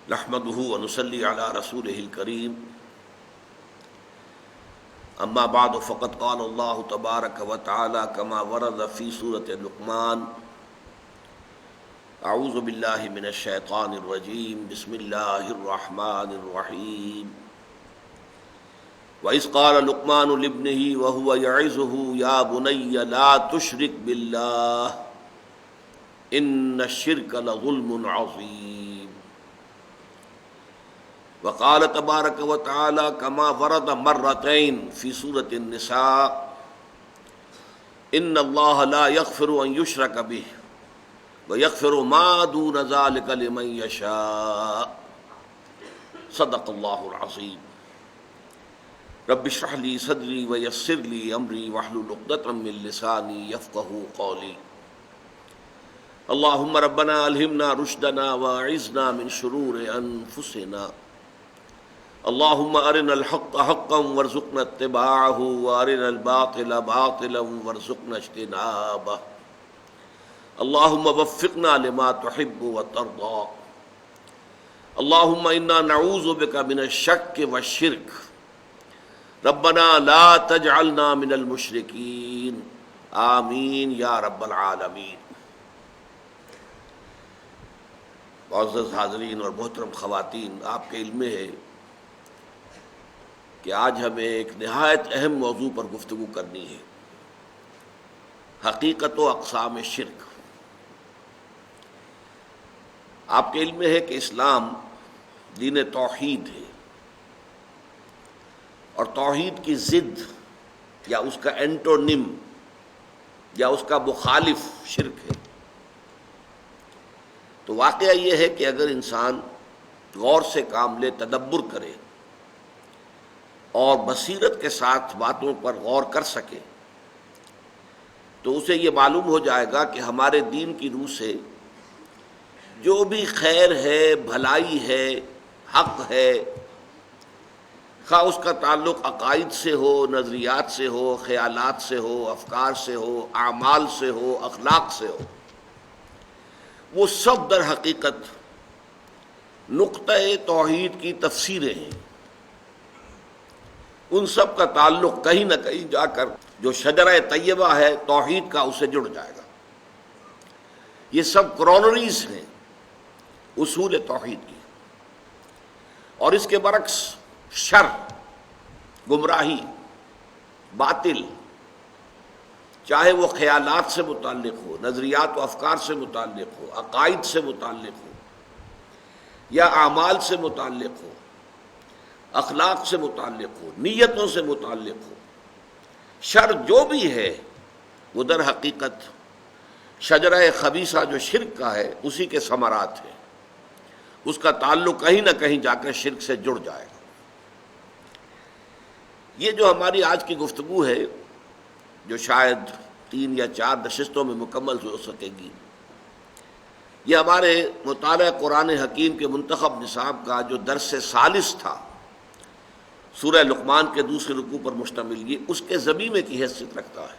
نحمده ونصلي على رسوله الكريم اما بعد فقد قال الله تبارك وتعالى كما ورد في سورة لقمان اعوذ بالله من الشيطان الرجيم بسم الله الرحمن الرحيم وإذ قال لقمان لابنه وهو يعظه يا بني لا تشرك بالله إن الشرك لظلم عظيم وقال تبارك وتعالى كما ورد مرتين في سورة النساء إن الله لا يغفر أن يشرك به ويغفر ما دون ذلك لمن يشاء صدق الله العظيم رب اشرح لي صدري ويسر لي امري واحلل عقدة من لساني يفقهوا قولي اللهم ربنا الهمنا رشدنا واعذنا من شرور انفسنا اللهم ارنا الحق حقا وارزقنا اتباعه وارنا الباطل باطلا وارزقنا اجتنابه اللهم وفقنا لما تحب وترضى اللهم انا نعوذ بك من الشك والشرك ربنا لا تجعلنا من المشرکین آمین یا رب العالمین۔ معزز حاضرین اور محترم خواتین، آپ کے علم میں ہے کہ آج ہمیں ایک نہایت اہم موضوع پر گفتگو کرنی ہے، حقیقت و اقسام شرک۔ آپ کے علم میں ہے کہ اسلام دین توحید ہے، اور توحید کی ضد یا اس کا اینٹونیم یا اس کا مخالف شرک ہے۔ تو واقعہ یہ ہے کہ اگر انسان غور سے کام لے، تدبر کرے اور بصیرت کے ساتھ باتوں پر غور کر سکے تو اسے یہ معلوم ہو جائے گا کہ ہمارے دین کی روح سے جو بھی خیر ہے، بھلائی ہے، حق ہے، خواہ اس کا تعلق عقائد سے ہو، نظریات سے ہو، خیالات سے ہو، افکار سے ہو، اعمال سے ہو، اخلاق سے ہو، وہ سب در حقیقت نقطہ توحید کی تفسیریں ہیں۔ ان سب کا تعلق کہیں نہ کہیں جا کر جو شجرہ طیبہ ہے توحید کا، اسے جڑ جائے گا۔ یہ سب کرونریز ہیں اصول توحید کی۔ اور اس کے برعکس شر، گمراہی، باطل، چاہے وہ خیالات سے متعلق ہو، نظریات و افکار سے متعلق ہو، عقائد سے متعلق ہو، یا اعمال سے متعلق ہو، اخلاق سے متعلق ہو، نیتوں سے متعلق ہو، شر جو بھی ہے وہ در حقیقت شجرہ خبیثہ جو شرک کا ہے اسی کے ثمرات ہیں۔ اس کا تعلق کہیں نہ کہیں جا کر شرک سے جڑ جائے گا۔ یہ جو ہماری آج کی گفتگو ہے، جو شاید 3 یا 4 نشستوں میں مکمل ہو سکے گی، یہ ہمارے مطالعہ قرآن حکیم کے منتخب نصاب کا جو درس ثالث تھا، سورہ لقمان کے دوسرے رکوع پر مشتمل، یہ اس کے ضمیمے کی حیثیت رکھتا ہے،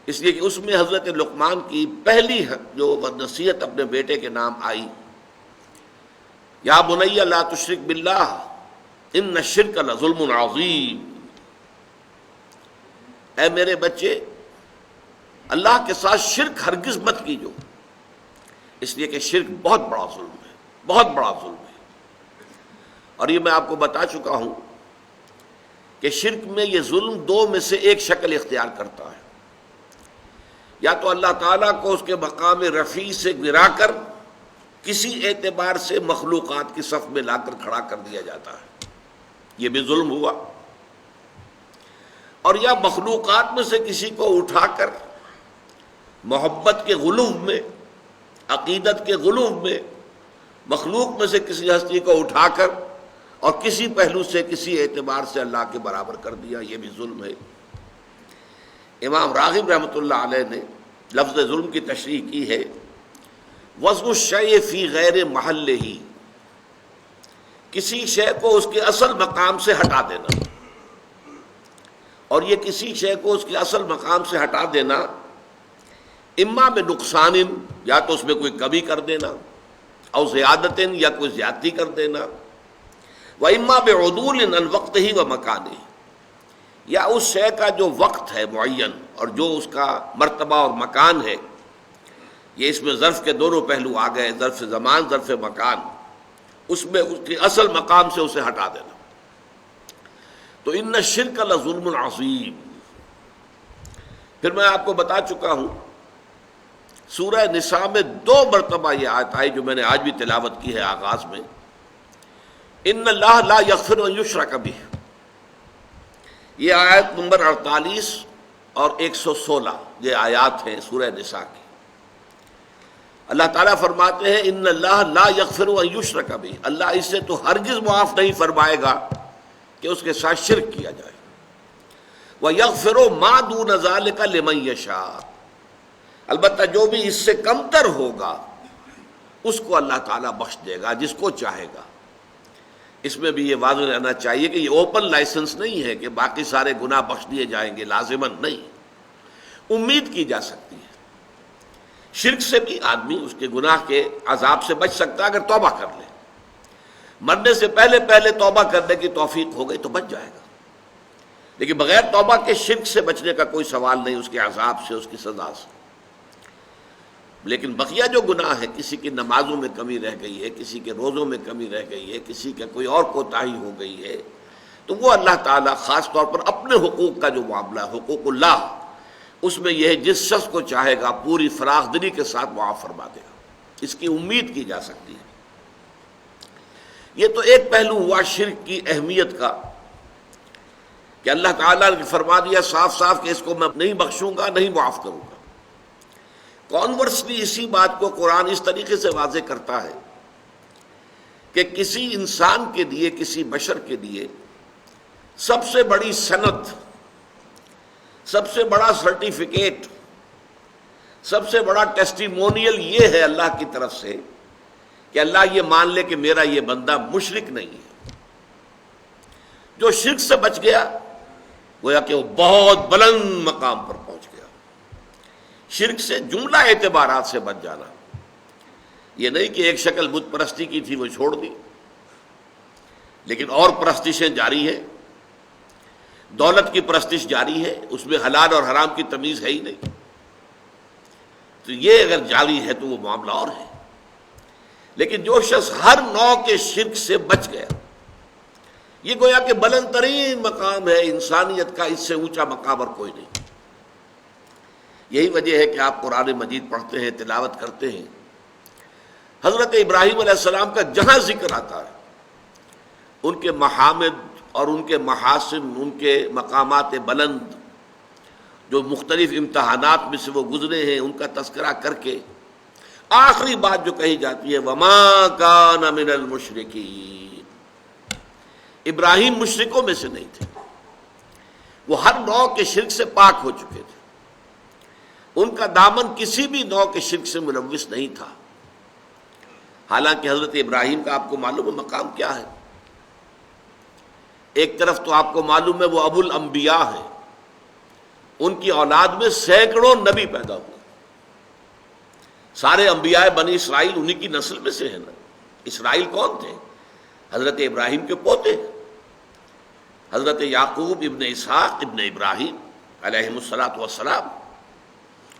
اس لیے کہ اس میں حضرت لقمان کی پہلی جو نصیحت اپنے بیٹے کے نام آئی، یا بنی لا تشرک باللہ ان الشرک لظلم عظیم، اے میرے بچے اللہ کے ساتھ شرک ہرگز مت کیجو، اس لیے کہ شرک بہت بڑا ظلم ہے، بہت بڑا ظلم ہے۔ اور یہ میں آپ کو بتا چکا ہوں کہ شرک میں یہ ظلم 2 میں سے ایک شکل اختیار کرتا ہے، یا تو اللہ تعالیٰ کو اس کے مقام رفیع سے گرا کر کسی اعتبار سے مخلوقات کی صف میں لا کر کھڑا کر دیا جاتا ہے، یہ بھی ظلم ہوا، اور یا مخلوقات میں سے کسی کو اٹھا کر محبت کے غلو میں، عقیدت کے غلو میں، مخلوق میں سے کسی ہستی کو اٹھا کر اور کسی پہلو سے، کسی اعتبار سے اللہ کے برابر کر دیا، یہ بھی ظلم ہے۔ امام راغب رحمۃ اللہ علیہ نے لفظ ظلم کی تشریح کی ہے، وضع الشیء فی غیر محلہ، کسی شے کو اس کے اصل مقام سے ہٹا دینا، اور یہ کسی شے کو اس کے اصل مقام سے ہٹا دینا اما میں نقصان، یا تو اس میں کوئی کمی کر دینا، او زیادتن یا کوئی زیادتی کر دینا، وَإِمَّا بِعُدُولٍ عَنْ وَقْتِهِ وَمَكَانِهِ، یا اس شے کا جو وقت ہے معین اور جو اس کا مرتبہ اور مکان ہے، یہ اس میں ظرف کے دونوں پہلو آ گئے، ظرف زمان، ظرف مکان، اس میں اس کے اصل مقام سے اسے ہٹا دینا۔ تو ان الشرک لظلم عظیم۔ پھر میں آپ کو بتا چکا ہوں سورہ نساء میں 2 مرتبہ یہ آیت آئی جو میں نے آج بھی تلاوت کی ہے آغاز میں، ان اللہ لا یغفر ان یشرک بہ، یہ آیت نمبر 48 اور 116 یہ آیات ہیں سورہ نساء کی۔ اللہ تعالیٰ فرماتے ہیں ان اللہ لا یغفر ان یشرک بہ، اللہ اس سے تو ہرگز معاف نہیں فرمائے گا کہ اس کے ساتھ شرک کیا جائے، وَيَغْفِرُ مَا دُونَ ذَلِكَ لِمَن يَشَاءُ، البتہ جو بھی اس سے کمتر ہوگا اس کو اللہ تعالیٰ بخش دے گا جس کو چاہے گا۔ اس میں بھی یہ واضح رہنا چاہیے کہ یہ اوپن لائسنس نہیں ہے کہ باقی سارے گناہ بخش دیے جائیں گے، لازماً نہیں، امید کی جا سکتی ہے۔ شرک سے بھی آدمی اس کے گناہ کے عذاب سے بچ سکتا ہے اگر توبہ کر لے، مرنے سے پہلے توبہ کرنے کی توفیق ہو گئی تو بچ جائے گا، لیکن بغیر توبہ کے شرک سے بچنے کا کوئی سوال نہیں، اس کے عذاب سے، اس کی سزا سے۔ لیکن بقیہ جو گناہ ہے، کسی کی نمازوں میں کمی رہ گئی ہے، کسی کے روزوں میں کمی رہ گئی ہے، کسی کا کوئی اور کوتاہی ہو گئی ہے، تو وہ اللہ تعالیٰ خاص طور پر اپنے حقوق کا جو معاملہ ہے، حقوق اللہ، اس میں یہ ہے جس شخص کو چاہے گا پوری فراخ دلی کے ساتھ معاف فرما دے گا، اس کی امید کی جا سکتی ہے۔ یہ تو ایک پہلو ہوا شرک کی اہمیت کا کہ اللہ تعالیٰ نے فرما دیا صاف صاف کہ اس کو میں نہیں بخشوں گا، نہیں معاف کروں گا۔ کانورسلی اسی بات کو قرآن اس طریقے سے واضح کرتا ہے کہ کسی انسان کے لیے، کسی بشر کے لیے سب سے بڑی سند، سب سے بڑا سرٹیفکیٹ، سب سے بڑا ٹیسٹیمونیل یہ ہے اللہ کی طرف سے کہ اللہ یہ مان لے کہ میرا یہ بندہ مشرک نہیں ہے۔ جو شرک سے بچ گیا گویا کہ وہ بہت بلند مقام پر پہنچ گیا۔ شرک سے جملہ اعتبارات سے بچ جانا، یہ نہیں کہ ایک شکل بت پرستی کی تھی وہ چھوڑ دی، لیکن اور پرستشیں جاری ہے، دولت کی پرستش جاری ہے، اس میں حلال اور حرام کی تمیز ہے ہی نہیں، تو یہ اگر جاری ہے تو وہ معاملہ اور ہے۔ لیکن جو شخص ہر نوع کے شرک سے بچ گیا، یہ گویا کہ بلند ترین مقام ہے انسانیت کا، اس سے اونچا مقام اور کوئی نہیں۔ یہی وجہ ہے کہ آپ قرآن مجید پڑھتے ہیں، تلاوت کرتے ہیں، حضرت ابراہیم علیہ السلام کا جہاں ذکر آتا ہے، ان کے محامد اور ان کے محاسن، ان کے مقامات بلند جو مختلف امتحانات میں سے وہ گزرے ہیں، ان کا تذکرہ کر کے آخری بات جو کہی جاتی ہے وَمَا كَانَ مِنَ الْمُشْرِكِينَ، ابراہیم مشرکوں میں سے نہیں تھے، وہ ہر نوع کے شرک سے پاک ہو چکے تھے، ان کا دامن کسی بھی نوع کے شرک سے ملوث نہیں تھا۔ حالانکہ حضرت ابراہیم کا آپ کو معلوم ہے مقام کیا ہے؟ ایک طرف تو آپ کو معلوم ہے وہ ابو الانبیاء ہیں، ان کی اولاد میں سینکڑوں نبی پیدا ہوئے، سارے انبیاء بنی اسرائیل انہی کی نسل میں سے ہیں نا۔ اسرائیل کون تھے؟ حضرت ابراہیم کے پوتے، حضرت یعقوب ابن اسحاق ابن ابراہیم علیہم الصلاۃ والسلام،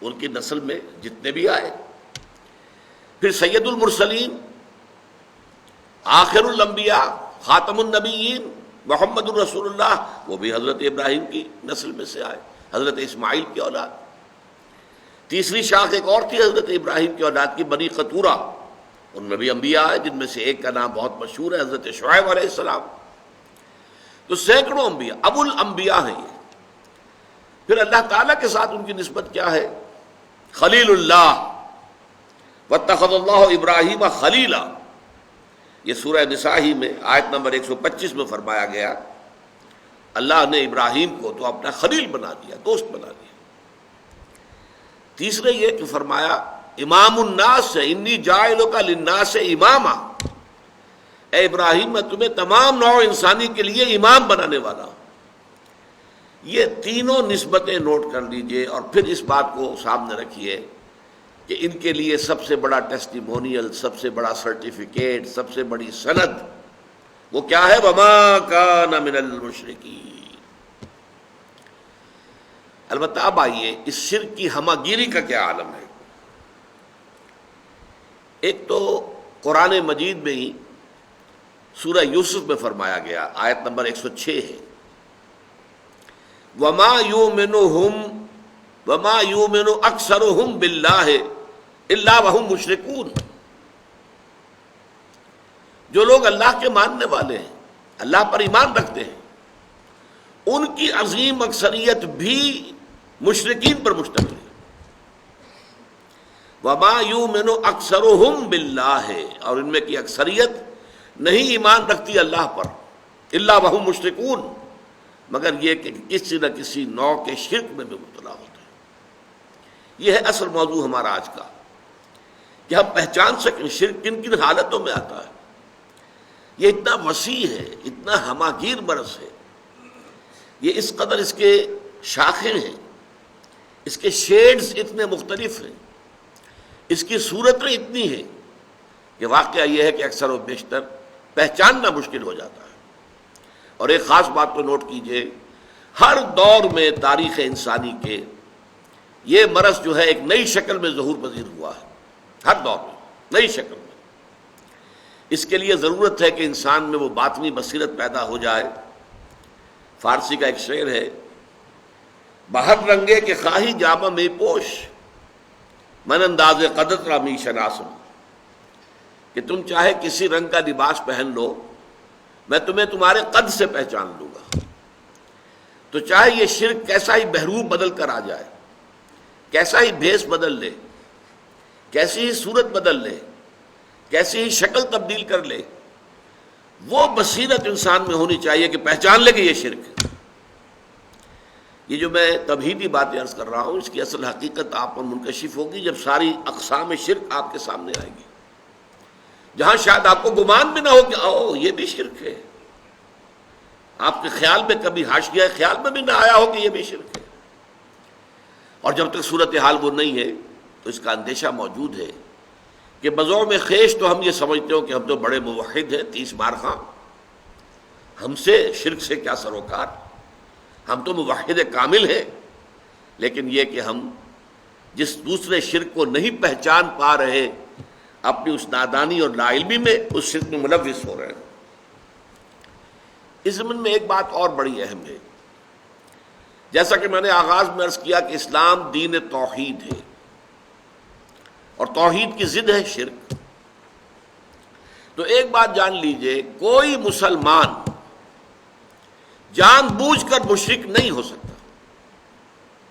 ان کی نسل میں جتنے بھی آئے۔ پھر سید المرسلین، آخر الانبیاء، خاتم النبیین محمد الرسول اللہ، وہ بھی حضرت ابراہیم کی نسل میں سے آئے، حضرت اسماعیل کی اولاد۔ تیسری شاخ ایک اور تھی حضرت ابراہیم کی اولاد کی، بنی قطورہ، ان میں بھی انبیاء آئے، جن میں سے ایک کا نام بہت مشہور ہے حضرت شعیب علیہ السلام۔ تو سینکڑوں انبیاء، ابو الانبیاء ہیں یہ۔ پھر اللہ تعالیٰ کے ساتھ ان کی نسبت کیا ہے؟ خلیل اللہ، واتخذ اللہ ابراہیم خلیلا، یہ سورہ نساء ہی میں آیت نمبر 125 میں فرمایا گیا، اللہ نے ابراہیم کو تو اپنا خلیل بنا دیا، دوست بنا دیا۔ تیسرے یہ کہ فرمایا امام الناس، انی جاعلک للناس اماما، اے ابراہیم میں تمہیں تمام نوع انسانی کے لیے امام بنانے والا ہوں۔ یہ تینوں نسبتیں نوٹ کر لیجئے اور پھر اس بات کو سامنے رکھیے کہ ان کے لیے سب سے بڑا ٹیسٹیمونیل، سب سے بڑا سرٹیفکیٹ، سب سے بڑی سند وہ کیا ہے؟ وما کان من المشرکین۔ البتہ اب آئیے اس شرک کی ہمہ گیری کا کیا عالم ہے۔ ایک تو قرآن مجید میں ہی سورہ یوسف میں فرمایا گیا، آیت نمبر 106 ہے، وما یؤمن اکثرهم باللہ الا وهم مشرکون۔ جو لوگ اللہ کے ماننے والے ہیں، اللہ پر ایمان رکھتے ہیں، ان کی عظیم اکثریت بھی مشرکین پر مشتمل ہے۔ وما یؤمن اکثرهم باللہ، اور ان میں کی اکثریت نہیں ایمان رکھتی اللہ پر، الا وهم مشرکون، مگر یہ کہ کسی نہ کسی نوع کے شرک میں بھی مبتلا ہوتے ہیں۔ یہ ہے اصل موضوع ہمارا آج کا، کہ ہم پہچان سکیں شرک کن کن حالتوں میں آتا ہے۔ یہ اتنا وسیع ہے، اتنا ہماگیر مرض ہے، یہ اس قدر اس کے شاخیں ہیں، اس کے شیڈز اتنے مختلف ہیں، اس کی صورتیں اتنی ہیں کہ واقعہ یہ ہے کہ اکثر و بیشتر پہچاننا مشکل ہو جاتا ہے۔ اور ایک خاص بات تو نوٹ کیجئے، ہر دور میں تاریخ انسانی کے یہ مرض جو ہے ایک نئی شکل میں ظہور پذیر ہوا ہے، ہر دور میں نئی شکل میں۔ اس کے لیے ضرورت ہے کہ انسان میں وہ باطنی بصیرت پیدا ہو جائے۔ فارسی کا ایک شعر ہے، بہر رنگے کے خواہی جامہ میں پوش، من انداز قدر را می شناسم، کہ تم چاہے کسی رنگ کا لباس پہن لو، میں تمہیں تمہارے قد سے پہچان لوں گا۔ تو چاہے یہ شرک کیسا ہی بہروپ بدل کر آ جائے، کیسا ہی بھیس بدل لے، کیسی ہی صورت بدل لے، کیسی ہی شکل تبدیل کر لے، وہ بصیرت انسان میں ہونی چاہیے کہ پہچان لے کہ یہ شرک ہے۔ یہ جو میں تمہیدی باتیں عرض کر رہا ہوں، اس کی اصل حقیقت آپ پر منکشف ہوگی جب ساری اقسام شرک آپ کے سامنے آئے گی، جہاں شاید آپ کو گمان بھی نہ ہو کہ او یہ بھی شرک ہے، آپ کے خیال میں کبھی حاشیہ خیال میں بھی نہ آیا ہو کہ یہ بھی شرک ہے۔ اور جب تک صورتحال وہ نہیں ہے تو اس کا اندیشہ موجود ہے کہ بذوق خیش تو ہم یہ سمجھتے ہو کہ ہم تو بڑے موحد ہیں، 30 بار خاں، ہم سے شرک سے کیا سروکار، ہم تو موحد کامل ہیں، لیکن یہ کہ ہم جس دوسرے شرک کو نہیں پہچان پا رہے، اپنی اس نادانی اور لا علمی میں اس شرک میں ملوث ہو رہے ہیں۔ اس ضمن میں ایک بات اور بڑی اہم ہے، جیسا کہ میں نے آغاز میں عرض کیا کہ اسلام دین توحید ہے، اور توحید کی ضد ہے شرک۔ تو ایک بات جان لیجئے، کوئی مسلمان جان بوجھ کر مشرک نہیں ہو سکتا،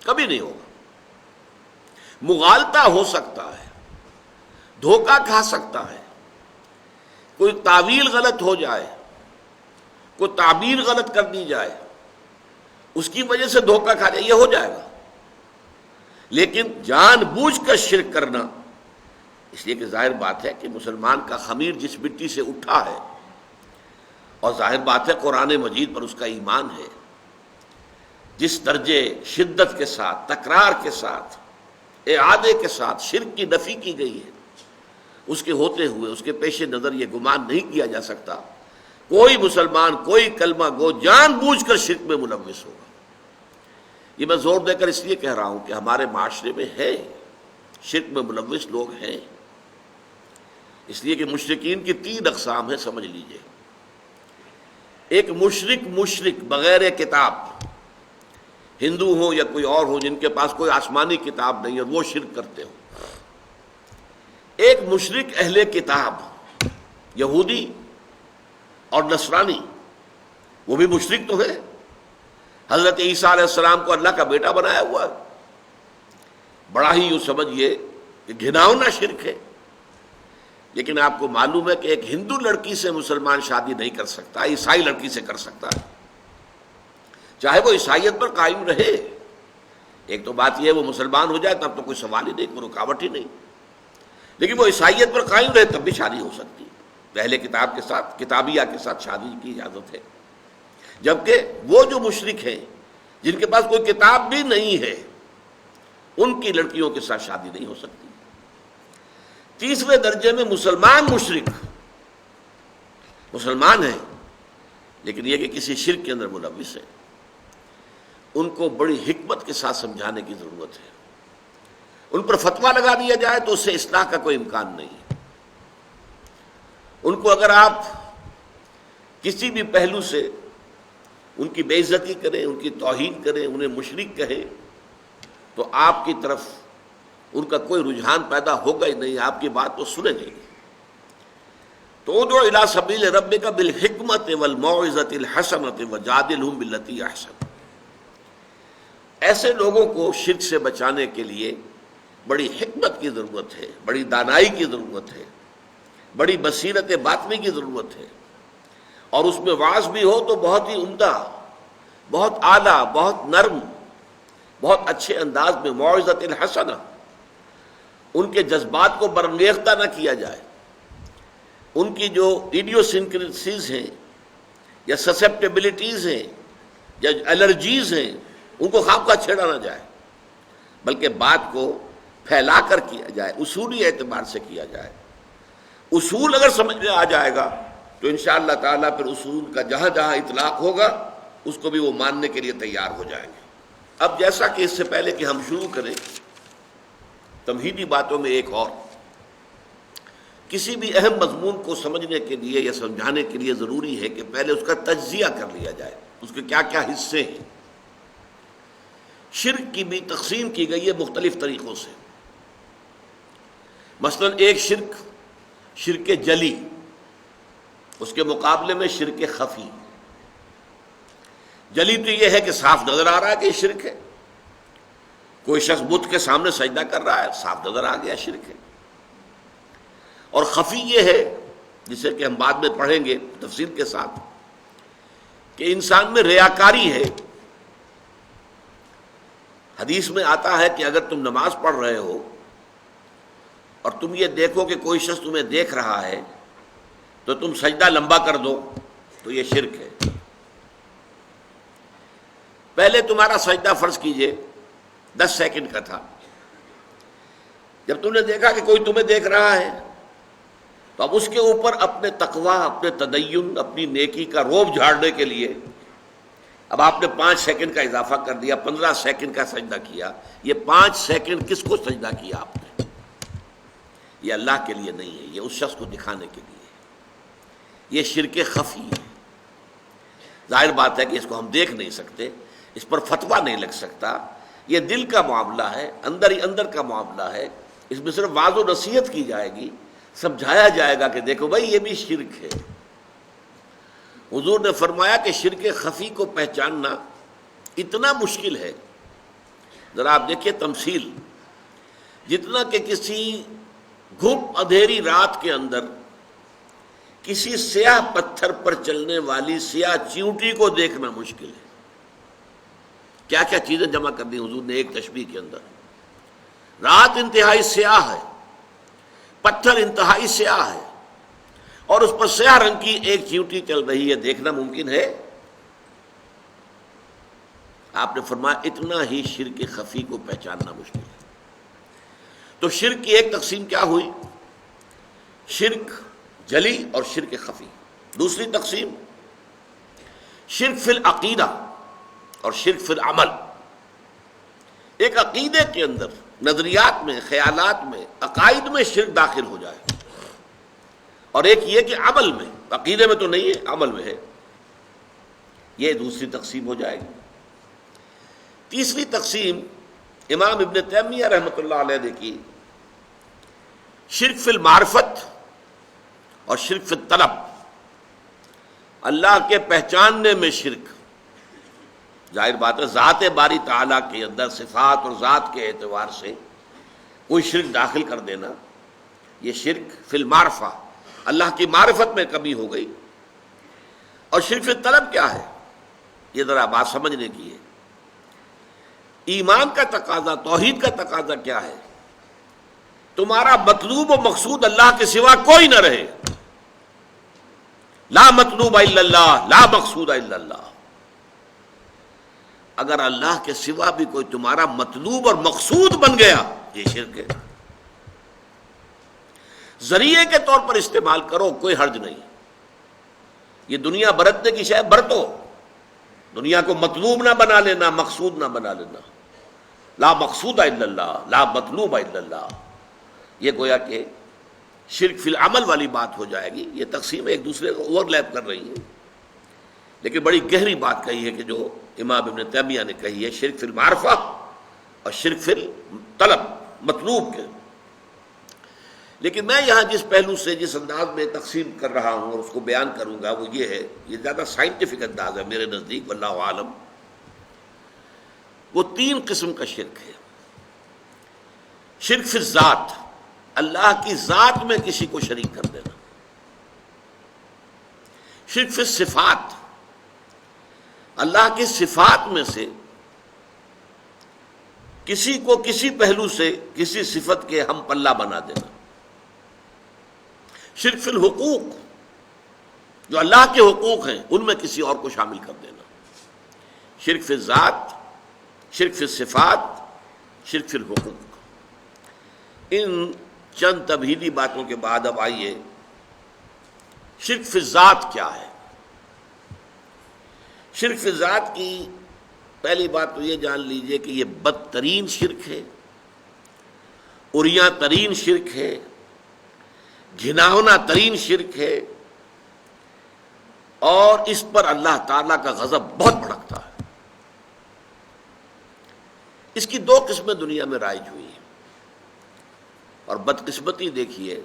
کبھی نہیں ہوگا۔ مغالطہ ہو سکتا ہے، دھوکہ کھا سکتا ہے، کوئی تعویل غلط ہو جائے، کوئی تعبیر غلط کر دی جائے، اس کی وجہ سے دھوکہ کھا جائے، یہ ہو جائے گا۔ لیکن جان بوجھ کر شرک کرنا، اس لیے کہ ظاہر بات ہے کہ مسلمان کا خمیر جس مٹی سے اٹھا ہے، اور ظاہر بات ہے قرآن مجید پر اس کا ایمان ہے، جس درجے شدت کے ساتھ، تکرار کے ساتھ، اعادے کے ساتھ شرک کی نفی کی گئی ہے، اس کے ہوتے ہوئے اس کے پیش نظر یہ گمان نہیں کیا جا سکتا کوئی مسلمان، کوئی کلمہ گو جان بوجھ کر شرک میں ملوث ہوگا۔ یہ میں زور دے کر اس لیے کہہ رہا ہوں کہ ہمارے معاشرے میں ہے، شرک میں ملوث لوگ ہیں، اس لیے کہ مشرکین کی 3 اقسام ہیں، سمجھ لیجئے۔ ایک مشرک بغیر کتاب، ہندو ہوں یا کوئی اور ہو جن کے پاس کوئی آسمانی کتاب نہیں اور وہ شرک کرتے ہوں۔ ایک مشرک اہل کتاب، یہودی اور نصرانی، وہ بھی مشرک تو ہے، حضرت عیسیٰ علیہ السلام کو اللہ کا بیٹا بنایا ہوا ہے، بڑا ہی یوں سمجھیے کہ گھناؤنا شرک ہے۔ لیکن آپ کو معلوم ہے کہ ایک ہندو لڑکی سے مسلمان شادی نہیں کر سکتا، عیسائی لڑکی سے کر سکتا ہے، چاہے وہ عیسائیت پر قائم رہے۔ ایک تو بات یہ ہے وہ مسلمان ہو جائے تب تو کوئی سوال ہی نہیں، کوئی رکاوٹ ہی نہیں، لیکن وہ عیسائیت پر قائم رہے تب بھی شادی ہو سکتی ہے، پہلے کتاب کے ساتھ، کتابیہ کے ساتھ شادی کی اجازت ہے۔ جبکہ وہ جو مشرک ہیں جن کے پاس کوئی کتاب بھی نہیں ہے، ان کی لڑکیوں کے ساتھ شادی نہیں ہو سکتی۔ تیسرے درجے میں مسلمان مشرک، مسلمان ہیں لیکن یہ کہ کسی شرک کے اندر ملوث ہے، ان کو بڑی حکمت کے ساتھ سمجھانے کی ضرورت ہے۔ ان پر فتویٰ لگا دیا جائے تو اس سے اصلاح کا کوئی امکان نہیں ہے۔ ان کو اگر آپ کسی بھی پہلو سے ان کی بے عزتی کریں، ان کی توہین کریں، انہیں مشرک کہیں، تو آپ کی طرف ان کا کوئی رجحان پیدا ہوگا ہی نہیں، آپ کی بات تو سنیں گے۔ تو ادعو الی سبیل ربک بالحکمت والموعظۃ الحسنۃ وجادلھم باللتی احسن۔ ایسے لوگوں کو شرک سے بچانے کے لیے بڑی حکمت کی ضرورت ہے، بڑی دانائی کی ضرورت ہے، بڑی بصیرت باطنی کی ضرورت ہے، اور اس میں وعظ بھی ہو تو بہت ہی عمدہ، بہت اعلیٰ، بہت نرم، بہت اچھے انداز میں، موعظۃ الحسنہ، ان کے جذبات کو برانگیختہ نہ کیا جائے، ان کی جو ایڈیوسنکریسیز ہیں یا سسیپٹیبلٹیز ہیں یا الرجیز ہیں ان کو خواہ خواہ چھیڑا نہ جائے، بلکہ بات کو پھیلا کر کیا جائے، اصولی اعتبار سے کیا جائے۔ اصول اگر سمجھ میں آ جائے گا تو انشاءاللہ تعالیٰ پھر اصول کا جہاں جہاں اطلاق ہوگا اس کو بھی وہ ماننے کے لیے تیار ہو جائیں گے۔ اب جیسا کہ اس سے پہلے کہ ہم شروع کریں تمہیدی باتوں میں ایک اور، کسی بھی اہم مضمون کو سمجھنے کے لیے یا سمجھانے کے لیے ضروری ہے کہ پہلے اس کا تجزیہ کر لیا جائے، اس کے کیا کیا حصے ہیں۔ شرک کی بھی تقسیم کی گئی ہے مختلف طریقوں سے۔ مثلا ایک شرک جلی، اس کے مقابلے میں شرک خفی۔ جلی تو یہ ہے کہ صاف نظر آ رہا ہے کہ یہ شرک ہے، کوئی شخص بت کے سامنے سجدہ کر رہا ہے، صاف نظر آ گیا شرک ہے۔ اور خفی یہ ہے جسے کہ ہم بعد میں پڑھیں گے تفصیل کے ساتھ، کہ انسان میں ریاکاری ہے۔ حدیث میں آتا ہے کہ اگر تم نماز پڑھ رہے ہو اور تم یہ دیکھو کہ کوئی شخص تمہیں دیکھ رہا ہے تو تم سجدہ لمبا کر دو تو یہ شرک ہے۔ پہلے تمہارا سجدہ فرض کیجئے 10 سیکنڈ کا تھا، جب تم نے دیکھا کہ کوئی تمہیں دیکھ رہا ہے تو اب اس کے اوپر اپنے تقوی، اپنے تدین، اپنی نیکی کا روب جھاڑنے کے لیے اب آپ نے 5 سیکنڈ کا اضافہ کر دیا، 15 سیکنڈ کا سجدہ کیا۔ یہ 5 سیکنڈ کس کو سجدہ کیا آپ نے؟ یہ اللہ کے لیے نہیں ہے، یہ اس شخص کو دکھانے کے لیے ہے۔ یہ شرک خفی ہے۔ ظاہر بات ہے کہ اس کو ہم دیکھ نہیں سکتے، اس پر فتویٰ نہیں لگ سکتا، یہ دل کا معاملہ ہے، اندر ہی اندر کا معاملہ ہے۔ اس میں صرف واضح و نصیحت کی جائے گی، سمجھایا جائے گا کہ دیکھو بھائی یہ بھی شرک ہے۔ حضور نے فرمایا کہ شرک خفی کو پہچاننا اتنا مشکل ہے، ذرا آپ دیکھیے تمثیل، جتنا کہ کسی گھپ اندھیری رات کے اندر کسی سیاہ پتھر پر چلنے والی سیاہ چیونٹی کو دیکھنا مشکل ہے۔ کیا کیا چیزیں جمع کر دی حضور نے ایک تشبیہ کے اندر۔ رات انتہائی سیاہ ہے، پتھر انتہائی سیاہ ہے، اور اس پر سیاہ رنگ کی ایک چیونٹی چل رہی ہے، دیکھنا ممکن ہے؟ آپ نے فرمایا اتنا ہی شرک خفی کو پہچاننا مشکل ہے۔ تو شرک کی ایک تقسیم کیا ہوئی؟ شرک جلی اور شرک خفی۔ دوسری تقسیم شرک فی العقیدہ اور شرک فی العمل۔ ایک عقیدے کے اندر، نظریات میں، خیالات میں، عقائد میں شرک داخل ہو جائے، اور ایک یہ کہ عمل میں، عقیدے میں تو نہیں ہے، عمل میں ہے، یہ دوسری تقسیم ہو جائے گی۔ تیسری تقسیم امام ابن تیمیہ رحمۃ اللہ علیہ نے کی، شرک فی المعرفت اور شرک فی الطلب۔ اللہ کے پہچاننے میں شرک، ظاہر بات ہے ذات باری تعالیٰ کے اندر صفات اور ذات کے اعتبار سے کوئی شرک داخل کر دینا، یہ شرک فی المعرفہ، اللہ کی معرفت میں کمی ہو گئی۔ اور شرک فی الطلب کیا ہے؟ یہ ذرا بات سمجھنے کی ہے۔ ایمان کا تقاضا، توحید کا تقاضا کیا ہے؟ تمہارا مطلوب و مقصود اللہ کے سوا کوئی نہ رہے۔ لا مطلوب الا اللہ، لا مقصود الا اللہ۔ اگر اللہ کے سوا بھی کوئی تمہارا مطلوب اور مقصود بن گیا، یہ شرک ہے۔ ذریعے کے طور پر استعمال کرو، کوئی حرج نہیں۔ یہ دنیا برتنے کی شے برتو، دنیا کو مطلوب نہ بنا لینا، مقصود نہ بنا لینا۔ لا مقصود الا اللہ، لا مطلوب الا اللہ، یہ گویا کہ شرک فی العمل والی بات ہو جائے گی۔ یہ تقسیم ایک دوسرے کو اوور لیپ کر رہی ہیں، لیکن بڑی گہری بات کہی ہے کہ جو امام ابن تیمیہ نے کہی ہے، شرک فی المعرفہ اور شرک فی الطلب، مطلوب کے۔ لیکن میں یہاں جس پہلو سے، جس انداز میں تقسیم کر رہا ہوں اور اس کو بیان کروں گا، وہ یہ ہے، یہ زیادہ سائنٹیفک انداز ہے میرے نزدیک، واللہ عالم۔ وہ 3 قسم کا شرک ہے۔ شرک فی الذات، اللہ کی ذات میں کسی کو شریک کر دینا۔ شرک فی الصفات، اللہ کی صفات میں سے کسی کو کسی پہلو سے کسی صفت کے ہم پلہ بنا دینا۔ شرک فی الحقوق، جو اللہ کے حقوق ہیں ان میں کسی اور کو شامل کر دینا۔ شرک فی الذات، شرک فی الصفات، شرک فی الحقوق۔ ان چند تمہیدی باتوں کے بعد اب آئیے شرک فی الذات کیا ہے۔ شرک فی الذات کی پہلی بات تو یہ جان لیجئے کہ یہ بدترین شرک ہے، عریاں ترین شرک ہے، گھناؤنا ترین شرک ہے، اور اس پر اللہ تعالیٰ کا غضب بہت بھڑکتا ہے۔ اس کی 2 قسمیں دنیا میں رائج ہوئی ہیں، اور بدقسمتی دیکھیے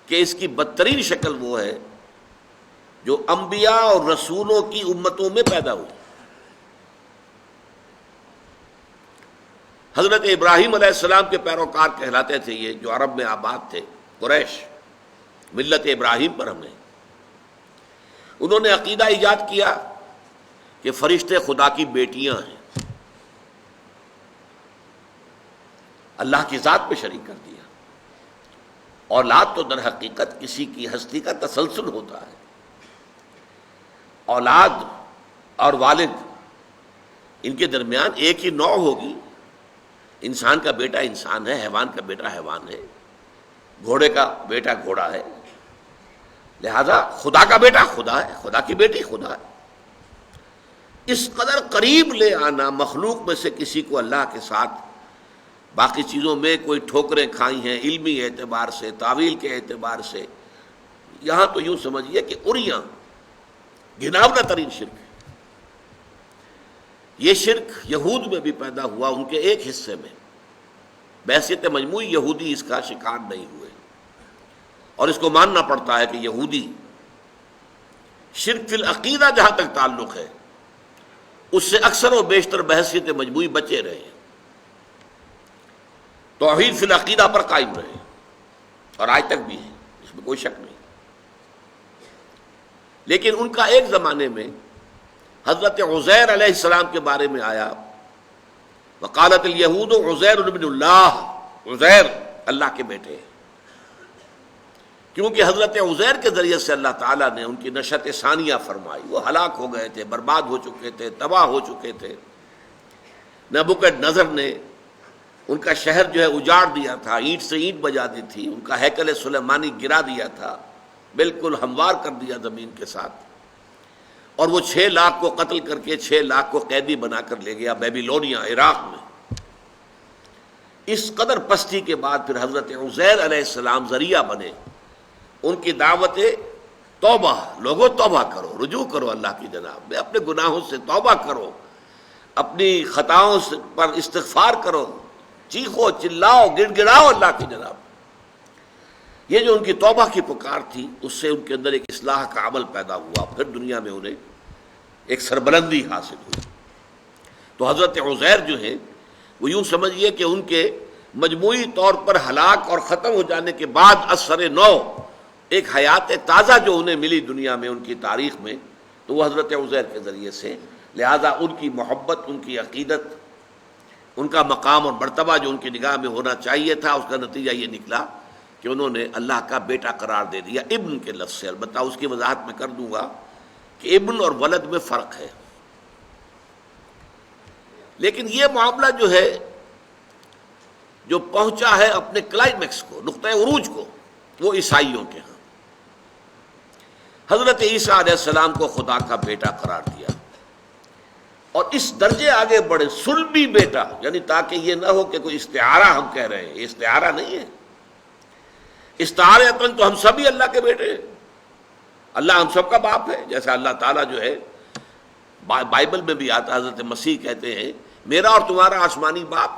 کہ اس کی بدترین شکل وہ ہے جو انبیاء اور رسولوں کی امتوں میں پیدا ہوئی۔ حضرت ابراہیم علیہ السلام کے پیروکار کہلاتے تھے یہ، جو عرب میں آباد تھے، قریش، ملت ابراہیم پر ہمیں۔ انہوں نے عقیدہ ایجاد کیا کہ فرشتے خدا کی بیٹیاں ہیں، اللہ کی ذات پہ شریک کر دیا۔ اولاد تو در حقیقت کسی کی ہستی کا تسلسل ہوتا ہے۔ اولاد اور والد، ان کے درمیان ایک ہی نوع ہوگی۔ انسان کا بیٹا انسان ہے، حیوان کا بیٹا حیوان ہے، گھوڑے کا بیٹا گھوڑا ہے، لہذا خدا کا بیٹا خدا ہے، خدا کی بیٹی خدا ہے۔ اس قدر قریب لے آنا مخلوق میں سے کسی کو اللہ کے ساتھ، باقی چیزوں میں کوئی ٹھوکریں کھائی ہیں علمی اعتبار سے، تعویل کے اعتبار سے، یہاں تو یوں سمجھیے کہ عریاں گھناؤنا ترین شرک ہے۔ یہ شرک یہود میں بھی پیدا ہوا، ان کے ایک حصے میں، بحیثیت مجموعی یہودی اس کا شکار نہیں ہوئے، اور اس کو ماننا پڑتا ہے کہ یہودی شرک فی العقیدہ جہاں تک تعلق ہے اس سے اکثر و بیشتر بحیثیت مجموعی بچے رہے، توحید فی العقیدہ پر قائم رہے، اور آج تک بھی ہے، اس میں کوئی شک نہیں۔ لیکن ان کا ایک زمانے میں حضرت عزیر علیہ السلام کے بارے میں آیا، وقالت الیہود عزیر ابن اللہ، عزیر اللہ کے بیٹے ہیں، کیونکہ حضرت عزیر کے ذریعے سے اللہ تعالیٰ نے ان کی نشأت ثانیہ فرمائی۔ وہ ہلاک ہو گئے تھے، برباد ہو چکے تھے، تباہ ہو چکے تھے۔ نبوکدنضر نے ان کا شہر جو ہے اجاڑ دیا تھا، اینٹ سے اینٹ بجا دی تھی، ان کا ہیکل سلیمانی گرا دیا تھا، بالکل ہموار کر دیا زمین کے ساتھ، اور وہ 6 لاکھ کو قتل کر کے 6 لاکھ کو قیدی بنا کر لے گیا بیبیلونیا، عراق میں۔ اس قدر پستی کے بعد پھر حضرت عزیر علیہ السلام ذریعہ بنے، ان کی دعوت توبہ، لوگوں توبہ کرو، رجوع کرو اللہ کی جناب میں، اپنے گناہوں سے توبہ کرو، اپنی خطاؤں پر استغفار کرو، چیخو چلاؤ گڑ گڑاؤ اللہ کی جناب۔ یہ جو ان کی توبہ کی پکار تھی، اس سے ان کے اندر ایک اصلاح کا عمل پیدا ہوا، پھر دنیا میں انہیں ایک سربلندی حاصل ہوئی۔ تو حضرت عزیر جو ہے وہ یوں سمجھیے کہ ان کے مجموعی طور پر ہلاک اور ختم ہو جانے کے بعد اثر نو ایک حیات تازہ جو انہیں ملی دنیا میں، ان کی تاریخ میں، تو وہ حضرت عزیر کے ذریعے سے، لہذا ان کی محبت، ان کی عقیدت، ان کا مقام اور مرتبہ جو ان کی نگاہ میں ہونا چاہیے تھا، اس کا نتیجہ یہ نکلا کہ انہوں نے اللہ کا بیٹا قرار دے دیا، ابن کے لفظ سے۔ البتہ اس کی وضاحت میں کر دوں گا کہ ابن اور ولد میں فرق ہے، لیکن یہ معاملہ جو ہے، جو پہنچا ہے اپنے کلائمیکس کو، نقطۂ عروج کو، وہ عیسائیوں کے ہاں حضرت عیسیٰ علیہ السلام کو خدا کا بیٹا قرار دیا، اور اس درجے آگے بڑھے صلبی بیٹا، یعنی تاکہ یہ نہ ہو کہ کوئی استعارہ ہم کہہ رہے ہیں، یہ استعارہ نہیں ہے، استعارتاً تو ہم سبھی اللہ کے بیٹے ہیں، اللہ ہم سب کا باپ ہے، جیسا اللہ تعالیٰ جو ہے بائبل میں بھی آتا، حضرت مسیح کہتے ہیں میرا اور تمہارا آسمانی باپ،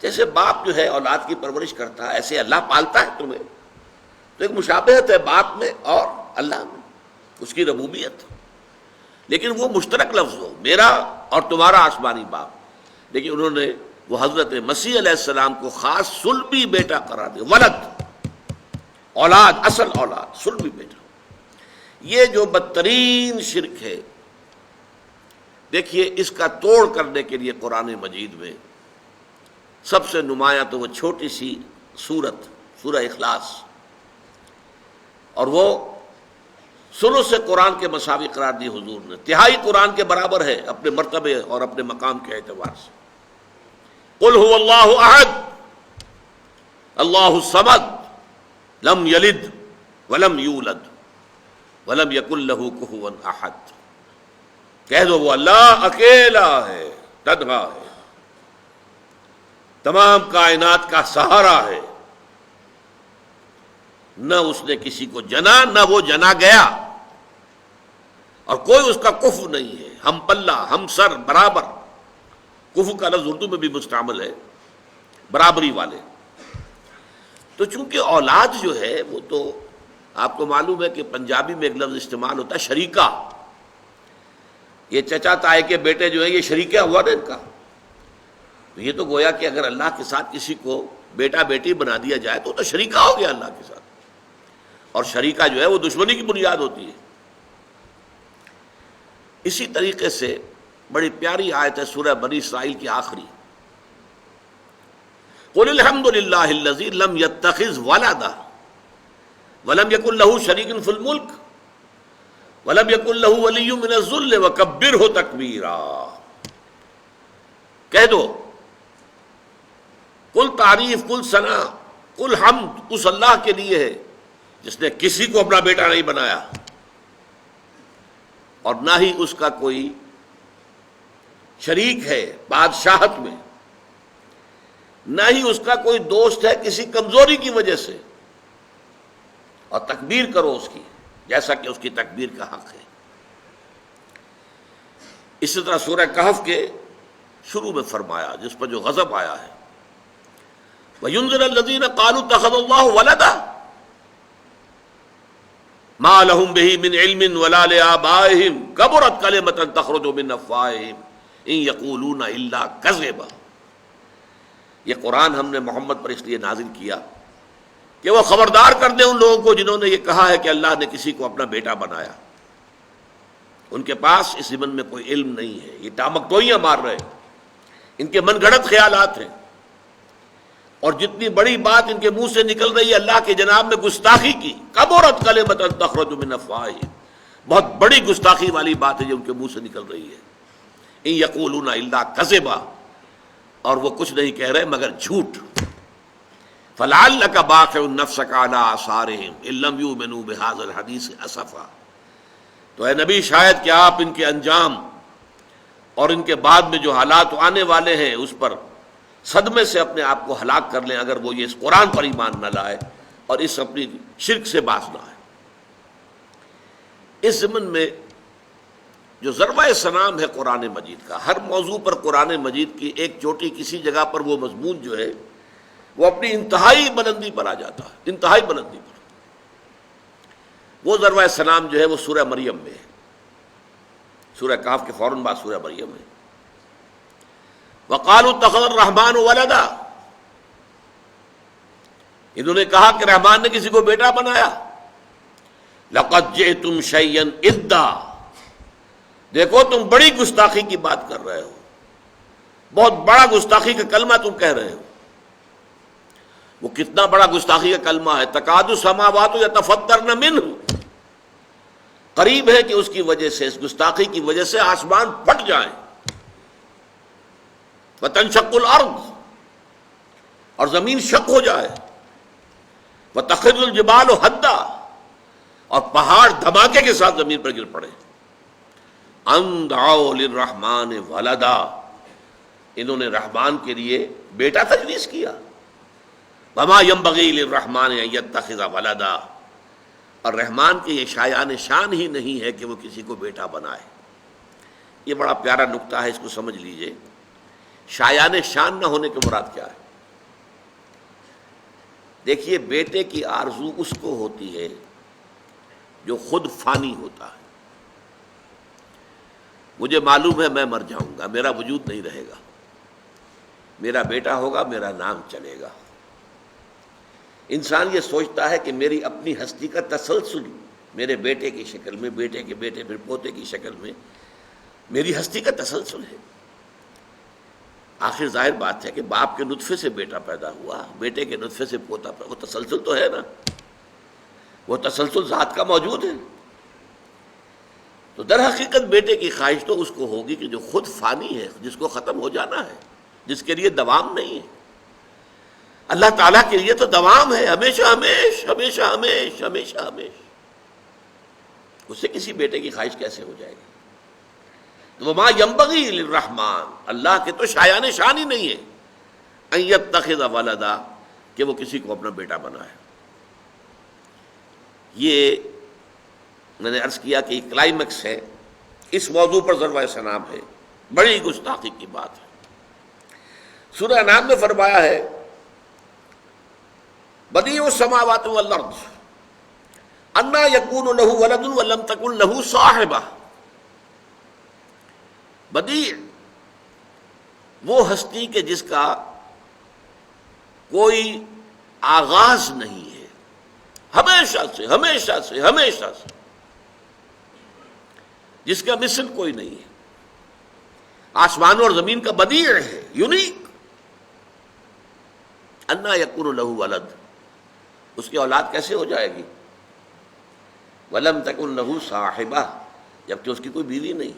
جیسے باپ جو ہے اولاد کی پرورش کرتا ہے ایسے اللہ پالتا ہے تمہیں، تو ایک مشابہت ہے باپ میں اور اللہ میں، اس کی ربوبیت، لیکن وہ مشترک لفظ ہو میرا اور تمہارا آسمانی باپ، لیکن انہوں نے وہ حضرت مسیح علیہ السلام کو خاص صلبی بیٹا قرار دیا، ولد، اولاد، اصل اولاد، صلبی بیٹا۔ یہ جو بدترین شرک ہے، دیکھیے اس کا توڑ کرنے کے لیے قرآن مجید میں سب سے نمایاں تو وہ چھوٹی سی سورت، سورہ اخلاص، اور وہ سلو سے قرآن کے مساوی قرار دی حضور نے، تہائی قرآن کے برابر ہے اپنے مرتبے اور اپنے مقام کے اعتبار سے۔ قل هو اللہ احد اللہ الصمد لم یلد ولم یولد ولم یکن لہ کفوا احد، کہہ دو وہ اللہ اکیلا ہے، تنہا ہے، تمام کائنات کا سہارا ہے، نہ اس نے کسی کو جنا نہ وہ جنا گیا، اور کوئی اس کا کفو نہیں ہے، ہم پلہ، ہم سر، برابر۔ کفو کا لفظ اردو میں بھی مستعمل ہے، برابری والے۔ تو چونکہ اولاد جو ہے وہ تو آپ کو معلوم ہے کہ پنجابی میں ایک لفظ استعمال ہوتا ہے شریکہ، یہ چچا تائی کے بیٹے جو ہیں یہ شریکہ ہوا نا ان کا، تو یہ تو گویا کہ اگر اللہ کے ساتھ کسی کو بیٹا بیٹی بنا دیا جائے تو شریکہ ہو گیا اللہ کے ساتھ، اور شریکہ جو ہے وہ دشمنی کی بنیاد ہوتی ہے۔ اسی طریقے سے بڑی پیاری آیت ہے سورہ بنی اسرائیل کی آخری، قل الحمد للہ الذی لم یتخذ ولدا ولم یکن لہ شریک فی الملک ولم یکن لہ ولی من الذل وکبرہ تکبیرا۔ کہہ دو، کل تعریف، کل ثنا، کل حمد اس اللہ کے لیے ہے جس نے کسی کو اپنا بیٹا نہیں بنایا، اور نہ ہی اس کا کوئی شریک ہے بادشاہت میں، نہ ہی اس کا کوئی دوست ہے کسی کمزوری کی وجہ سے، اور تکبیر کرو اس کی جیسا کہ اس کی تکبیر کا حق ہے۔ اسی طرح سورہ کہف کے شروع میں فرمایا جس پر جو غضب آیا ہے، وَيُنذِرَ الَّذِينَ قَالُوا اتَّخَذَ اللَّهُ وَلَدًا مَا لَهُم بِهِ مِنْ عِلْمٍ وَلَا لِآبَائِهِمْ كَبُرَتْ كَلِمَةً تَخْرُجُ مِنْ أَفْوَاهِهِمْ إِنْ يَقُولُونَ إِلَّا كَذِبًا۔ یہ قرآن ہم نے محمد پر اس لیے نازل کیا کہ وہ خبردار کر دیں ان لوگوں کو جنہوں نے یہ کہا ہے کہ اللہ نے کسی کو اپنا بیٹا بنایا، ان کے پاس اس ضمن میں کوئی علم نہیں ہے، یہ ٹامکٹوئیاں مار رہے ہیں، ان کے من گھڑت خیالات ہیں، اور جتنی بڑی بات ان کے منہ سے نکل رہی ہے اللہ کے جناب میں گستاخی کی، کبرت کلمۃ تخرج من افواہہم، بہت بڑی گستاخی والی بات ہے جو ان کے منہ سے نکل رہی ہے، ان یقولون الا کذبا، اور وہ کچھ نہیں کہہ رہے مگر جھوٹ۔ فلعلک باخع نفسک علی آثارہم ان لم یؤمنوا بہذا الحدیث اسفا، تو اے نبی شاید کہ آپ ان کے انجام اور ان کے بعد میں جو حالات آنے والے ہیں اس پر صدمے سے اپنے آپ کو ہلاک کر لیں اگر وہ یہ اس قرآن پر ایمان نہ لائے اور اس اپنی شرک سے باز نہ آئے۔ اس ضمن میں جو ضربہ سلام ہے قرآن مجید کا، ہر موضوع پر قرآن مجید کی ایک چوٹی کسی جگہ پر وہ مضمون جو ہے وہ اپنی انتہائی بلندی پر آ جاتا ہے، انتہائی بلندی پر۔ وہ ضربہ سلام جو ہے وہ سورہ مریم میں ہے، سورہ کہف کے فوراً بعد سورہ مریم ہے۔ وقالوا اتخذ الرحمن ولدا، انہوں نے کہا کہ رحمان نے کسی کو بیٹا بنایا۔ لقد جئتم شیئا ادا، دیکھو تم بڑی گستاخی کی بات کر رہے ہو، بہت بڑا گستاخی کا کلمہ تم کہہ رہے ہو۔ وہ کتنا بڑا گستاخی کا کلمہ ہے، تکاد السماوات یتفطرن منہ، قریب ہے کہ اس کی وجہ سے، اس گستاخی کی وجہ سے آسمان پھٹ جائیں، وتنشق الارض، اور زمین شق ہو جائے۔ وَتَخِرُّ الْجِبَالُ حَدًّا، اور پہاڑ دھماکے کے ساتھ زمین پر گر پڑے. أَن دَعَوْا لِلرَّحْمَٰنِ وَلَدًا، انہوں نے رحمان کے لیے بیٹا تجویز کیا. وَمَا يَنبَغِي لِلرَّحْمَٰنِ أَن يَتَّخِذَ وَلَدًا، اور رحمان کے یہ شایان شان ہی نہیں ہے کہ وہ کسی کو بیٹا بنائے. یہ بڑا پیارا نکتہ ہے، اس کو سمجھ لیجئے. شایان شان نہ ہونے کے مراد کیا ہے؟ دیکھیے، بیٹے کی آرزو اس کو ہوتی ہے جو خود فانی ہوتا ہے. مجھے معلوم ہے میں مر جاؤں گا، میرا وجود نہیں رہے گا، میرا بیٹا ہوگا، میرا نام چلے گا. انسان یہ سوچتا ہے کہ میری اپنی ہستی کا تسلسل میرے بیٹے کی شکل میں، بیٹے کے بیٹے پھر پوتے کی شکل میں میری ہستی کا تسلسل ہے. آخر ظاہر بات ہے کہ باپ کے نطفے سے بیٹا پیدا ہوا، بیٹے کے نطفے سے پوتا پیدا، وہ تسلسل تو ہے نا، وہ تسلسل ذات کا موجود ہے. تو در حقیقت بیٹے کی خواہش تو اس کو ہوگی کہ جو خود فانی ہے، جس کو ختم ہو جانا ہے، جس کے لیے دوام نہیں ہے. اللہ تعالیٰ کے لیے تو دوام ہے، ہمیشہ ہمیش، ہمیشہ ہمیش، ہمیشہ ہمیش. اس سے کسی بیٹے کی خواہش کیسے ہو جائے گی؟ وَمَا يَنبَغِي لِلرَّحْمَٰنِ، اللہ کے تو شایان شان ہی نہیں ہے أَن يَتَّخِذَ وَلَدًا، کہ وہ کسی کو اپنا بیٹا بنائے. یہ میں نے عرض کیا کہ یہ کلائمیکس ہے، اس موضوع پر ضربہ سنام ہے، بڑی گستاخی کی بات ہے. سورہ انعام میں فرمایا ہے بدیع السماوات والارض انا یکون لہ ولد ولم تکن لہ صاحبہ. بدیع وہ ہستی کہ جس کا کوئی آغاز نہیں ہے، ہمیشہ سے ہمیشہ سے ہمیشہ سے، جس کا مثل کوئی نہیں ہے. آسمانوں اور زمین کا بدیع ہے، یونیک. انا یکون لہ ولد، اس کی اولاد کیسے ہو جائے گی؟ ولم تکن لہ صاحبہ، جبکہ اس کی کوئی بیوی نہیں،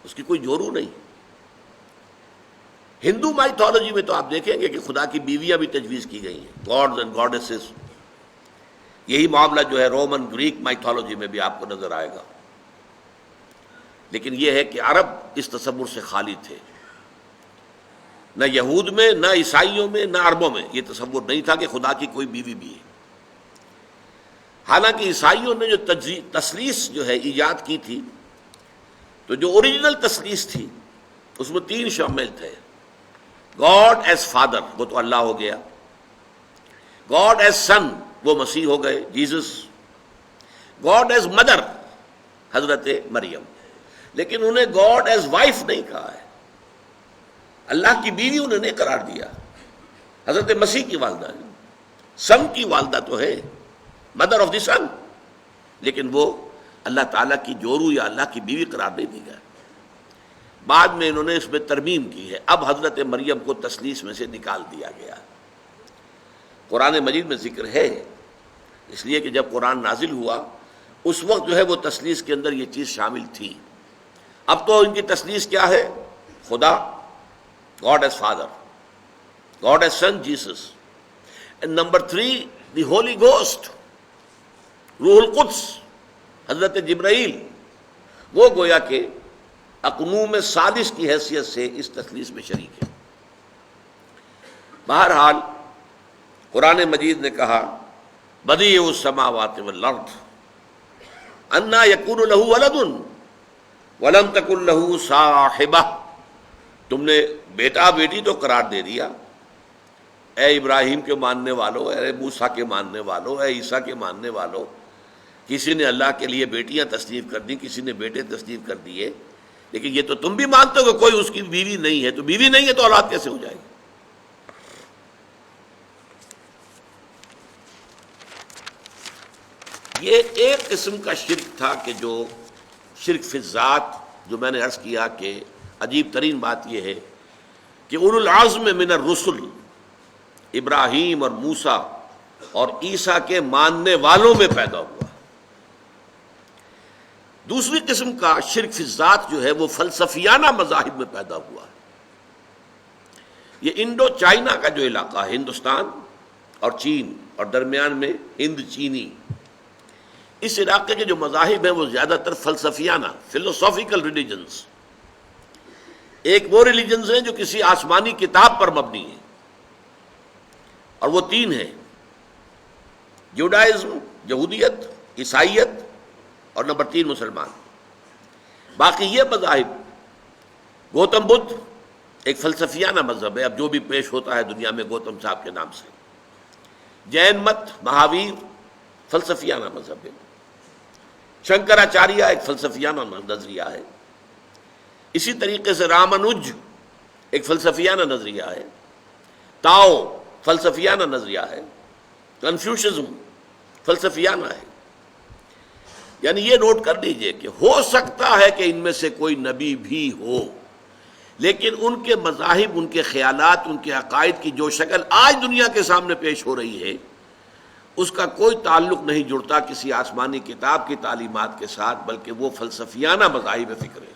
اس کی کوئی جورو نہیں. ہندو مائتھولوجی میں تو آپ دیکھیں گے کہ خدا کی بیویاں بھی تجویز کی گئی ہیں، گاڈز اینڈ گاڈیسز. یہی معاملہ جو ہے رومن گریک مائتھولوجی میں بھی آپ کو نظر آئے گا. لیکن یہ ہے کہ عرب اس تصور سے خالی تھے. نہ یہود میں، نہ عیسائیوں میں، نہ عربوں میں یہ تصور نہیں تھا کہ خدا کی کوئی بیوی بھی ہے. حالانکہ عیسائیوں نے جو تثلیث جو ہے ایجاد کی تھی، تو جو اوریجنل تثلیث تھی اس میں 3 شامل تھے. گاڈ ایز فادر، وہ تو اللہ ہو گیا. گاڈ ایز سن، وہ مسیح ہو گئے، جیزس. گاڈ ایز مدر، حضرت مریم. لیکن انہیں گاڈ ایز وائف نہیں کہا ہے. اللہ کی بیوی انہوں نے قرار دیا. حضرت مسیح کی والدہ، سن کی والدہ تو ہے، مدر آف دی سن، لیکن وہ اللہ تعالیٰ کی جورو یا اللہ کی بیوی قرار نہیں دی گیا. بعد میں انہوں نے اس میں ترمیم کی ہے. اب حضرت مریم کو تثلیث میں سے نکال دیا گیا. قرآن مجید میں ذکر ہے، اس لیے کہ جب قرآن نازل ہوا اس وقت جو ہے وہ تثلیث کے اندر یہ چیز شامل تھی. اب تو ان کی تثلیث کیا ہے؟ خدا، God as Father, God as Son, Jesus. And number 3, the Holy Ghost, روح القدس، حضرت جبرائیل. وہ گویا کہ اقنوم ثالث کی حیثیت سے اس تثلیث میں شریک ہے. بہرحال قرآن مجید نے کہا بدیع السماوات والارض انا یکون لہ ولد ولم تکن لہ صاحبہ. تم نے بیٹا بیٹی تو قرار دے دیا. اے ابراہیم کے ماننے والو، اے موسیٰ کے ماننے والو، اے عیسیٰ کے ماننے والو، کسی نے اللہ کے لیے بیٹیاں تصنیف کر دی، کسی نے بیٹے تصنیف کر دیے. لیکن یہ تو تم بھی مانتے ہو کہ کوئی اس کی بیوی نہیں ہے. تو بیوی نہیں ہے تو اولاد کیسے ہو جائے گی؟ یہ ایک قسم کا شرک تھا کہ جو شرک فی الذات، جو میں نے عرض کیا کہ عجیب ترین بات یہ ہے کہ اولو العزم من الرسل ابراہیم اور موسیٰ اور عیسیٰ کے ماننے والوں میں پیدا ہوا. دوسری قسم کا شرک فی الذات جو ہے وہ فلسفیانہ مذاہب میں پیدا ہوا. یہ انڈو چائنا کا جو علاقہ ہے، ہندوستان، اور چین، اور درمیان میں ہند چینی. اس علاقے کے جو مذاہب ہیں وہ زیادہ تر فلسفیانہ، فلوسافیکل ریلیجنز. ایک وہ ریلیجنز ہیں جو کسی آسمانی کتاب پر مبنی ہیں، اور وہ 3 ہیں: جوڈائزم، یہودیت، عیسائیت، اور نمبر 3 مسلمان. باقی یہ مذاہب، گوتم بدھ ایک فلسفیانہ مذہب ہے، اب جو بھی پیش ہوتا ہے دنیا میں گوتم صاحب کے نام سے. جین مت، مہاویر فلسفیانہ مذہب ہے. شنکراچاریہ ایک فلسفیانہ نظریہ ہے. اسی طریقے سے رامانج ایک فلسفیانہ نظریہ ہے. تاؤ فلسفیانہ نظریہ ہے. کنفیوشزم فلسفیانہ ہے. یعنی یہ نوٹ کر لیجئے کہ ہو سکتا ہے کہ ان میں سے کوئی نبی بھی ہو، لیکن ان کے مذاہب، ان کے خیالات، ان کے عقائد کی جو شکل آج دنیا کے سامنے پیش ہو رہی ہے، اس کا کوئی تعلق نہیں جڑتا کسی آسمانی کتاب کی تعلیمات کے ساتھ، بلکہ وہ فلسفیانہ مذاہب فکر ہے.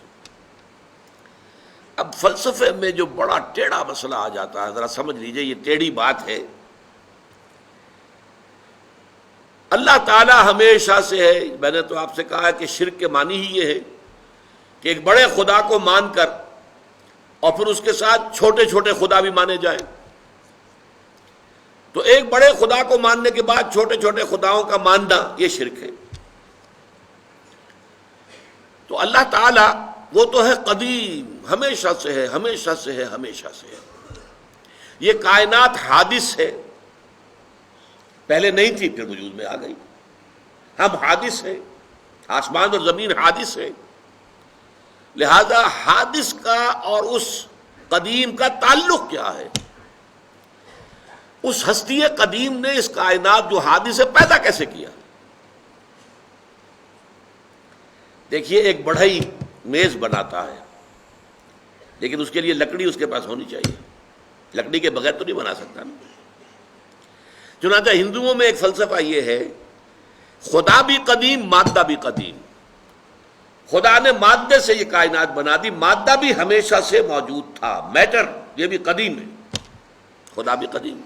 اب فلسفے میں جو بڑا ٹیڑھا مسئلہ آ جاتا ہے، ذرا سمجھ لیجئے، یہ ٹیڑھی بات ہے. اللہ تعالیٰ ہمیشہ سے ہے، میں نے تو آپ سے کہا ہے کہ شرک کے معنی ہی یہ ہے کہ ایک بڑے خدا کو مان کر اور پھر اس کے ساتھ چھوٹے چھوٹے خدا بھی مانے جائیں. تو ایک بڑے خدا کو ماننے کے بعد چھوٹے چھوٹے خداؤں کا ماننا، یہ شرک ہے. تو اللہ تعالیٰ وہ تو ہے قدیم، ہمیشہ سے ہے، ہمیشہ سے ہے، ہمیشہ سے ہے. یہ کائنات حادث ہے، پہلے نہیں تھی، پھر وجود میں آ گئی. ہم حادث ہیں، آسمان اور زمین حادث ہے. لہذا حادث کا اور اس قدیم کا تعلق کیا ہے؟ اس ہستی قدیم نے اس کائنات جو حادث ہے پیدا کیسے کیا؟ دیکھیے، ایک بڑھئی میز بناتا ہے، لیکن اس کے لیے لکڑی اس کے پاس ہونی چاہیے. لکڑی کے بغیر تو نہیں بنا سکتا نا. چنانچہ ہندوؤں میں ایک فلسفہ یہ ہے، خدا بھی قدیم، مادہ بھی قدیم. خدا نے مادے سے یہ کائنات بنا دی، مادہ بھی ہمیشہ سے موجود تھا، میٹر یہ بھی قدیم ہے، خدا بھی قدیم.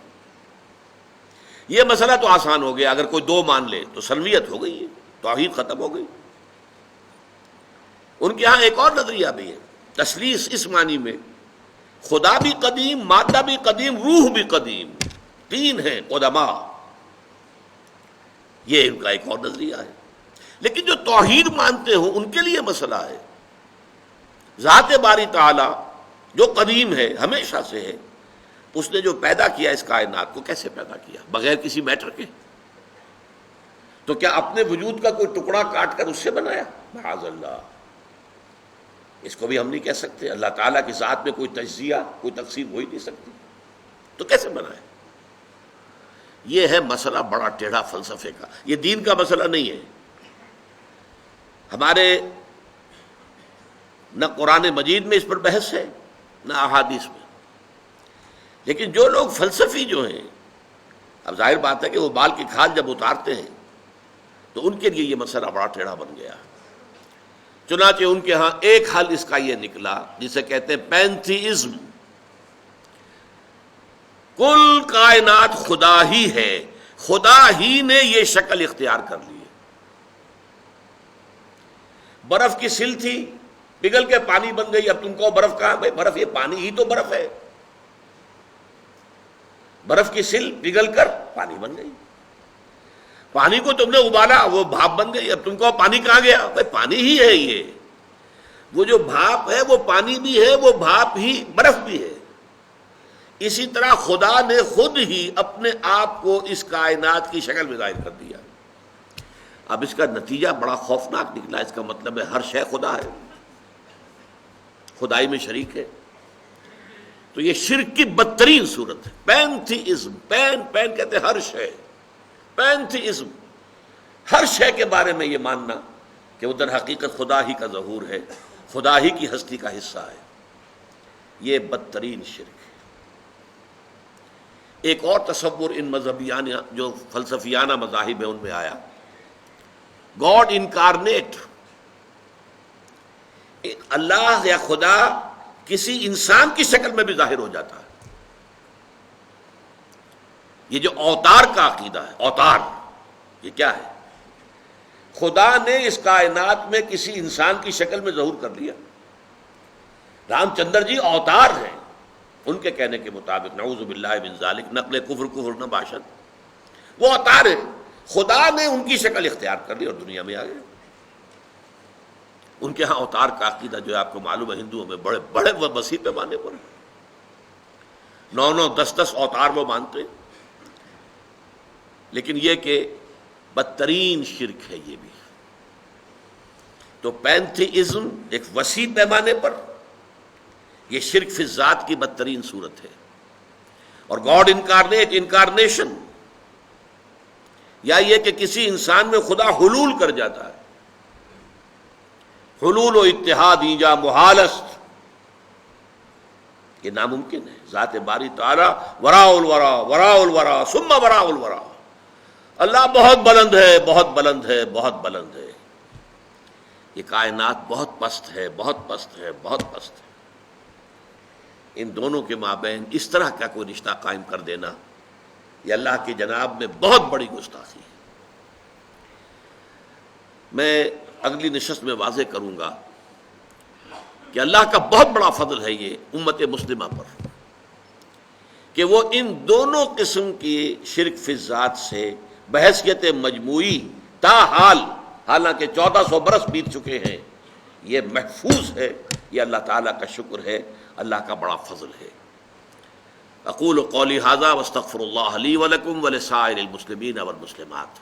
یہ مسئلہ تو آسان ہو گیا، اگر کوئی 2 مان لے تو سنویت ہو گئی ہے، توحید ختم ہو گئی. ان کے ہاں ایک اور نظریہ بھی ہے، تثلیث، اس معنی میں خدا بھی قدیم، مادہ بھی قدیم، روح بھی قدیم، 3 ہیں قدما. یہ ان کا ایک اور نظریہ ہے. لیکن جو توحید مانتے ہوں ان کے لیے مسئلہ ہے، ذات باری تعالی جو قدیم ہے، ہمیشہ سے ہے، اس نے جو پیدا کیا اس کائنات کو، کیسے پیدا کیا؟ بغیر کسی میٹر کے. تو کیا اپنے وجود کا کوئی ٹکڑا کاٹ کر اس سے بنایا؟ معاذ اللہ، اس کو بھی ہم نہیں کہہ سکتے. اللہ تعالیٰ کی ذات میں کوئی تجزیہ، کوئی تقسیم ہو ہی نہیں سکتی، تو کیسے بنایا؟ یہ ہے مسئلہ بڑا ٹیڑھا فلسفے کا. یہ دین کا مسئلہ نہیں ہے. ہمارے نہ قرآن مجید میں اس پر بحث ہے، نہ احادیث میں. لیکن جو لوگ فلسفی جو ہیں، اب ظاہر بات ہے کہ وہ بال کی کھال جب اتارتے ہیں تو ان کے لیے یہ مسئلہ بڑا ٹیڑھا بن گیا. چنانچہ ان کے ہاں ایک حل اس کا یہ نکلا جسے کہتے ہیں پینتھیزم. کل کائنات خدا ہی ہے، خدا ہی نے یہ شکل اختیار کر لی ہے. برف کی سل تھی، پگھل کے پانی بن گئی. اب تم کو برف کہاں؟ بھائی برف یہ پانی ہی تو برف ہے. برف کی سل پگھل کر پانی بن گئی. پانی کو تم نے ابالا، وہ بھاپ بن گئی. اب تم کو پانی کہاں گیا؟ بھائی پانی ہی ہے. یہ وہ جو بھاپ ہے وہ پانی بھی ہے، وہ بھاپ ہی برف بھی ہے. اسی طرح خدا نے خود ہی اپنے آپ کو اس کائنات کی شکل میں ظاہر کر دیا. اب اس کا نتیجہ بڑا خوفناک نکلا. اس کا مطلب ہے ہر شے خدا ہے، خدائی میں شریک ہے. تو یہ شرک کی بدترین صورت ہے. پینتھیزم، پین کہتے ہیں ہر شے. پینتھیزم، ہر شے کے بارے میں یہ ماننا کہ وہ در حقیقت خدا ہی کا ظہور ہے، خدا ہی کی ہستی کا حصہ ہے. یہ بدترین شرک ہے. ایک اور تصور ان مذہبیانہ جو فلسفیانہ مذاہب ہیں ان میں آیا، گاڈ انکارنیٹ. اللہ یا خدا کسی انسان کی شکل میں بھی ظاہر ہو جاتا ہے. یہ جو اوتار کا عقیدہ ہے، اوتار یہ کیا ہے؟ خدا نے اس کائنات میں کسی انسان کی شکل میں ظہور کر لیا. رام چندر جی اوتار ہیں ان کے کہنے کے مطابق، نعوذ باللہ من ذالک، نقل کفر نہ باشد، وہ اوتار ہیں. خدا نے ان کی شکل اختیار کر لی اور دنیا میں آ گئے. ان کے ہاں اوتار کا عقیدہ جو ہے آپ کو معلوم ہے ہندوؤں میں بڑے بڑے وسیع پیمانے پر 9 10 اوتار وہ مانتے ہیں. لیکن یہ کہ بدترین شرک ہے یہ بھی. تو پینتھیزم ایک وسیع پیمانے پر یہ شرک فی الذات کی بدترین صورت ہے. اور گاڈ انکارنیٹ، انکارنیشن، یا یہ کہ کسی انسان میں خدا حلول کر جاتا ہے. حلول و اتحاد ایجا محالست، یہ ناممکن ہے. ذات باری تعالی وراء الورا، وراء الورا ثم وراء الورا. اللہ بہت بلند ہے، بہت بلند ہے، بہت بلند ہے. یہ کائنات بہت پست ہے، بہت پست ہے، بہت پست ہے. ان دونوں کے مابین اس طرح کا کوئی رشتہ قائم کر دینا یہ اللہ کی جناب میں بہت بڑی گستاخی ہے. میں اگلی نشست میں واضح کروں گا کہ اللہ کا بہت بڑا فضل ہے یہ امت مسلمہ پر کہ وہ ان دونوں قسم کی شرک فی الذات سے بحیثیت مجموعی تاحال، حالانکہ 1400 برس بیت چکے ہیں، یہ محفوظ ہے. یہ اللہ تعالیٰ کا شکر ہے، اللہ کا بڑا فضل ہے. اقول قولی ھذا واستغفر اللہ لی ولکم ولسائر المسلمین والمسلمات.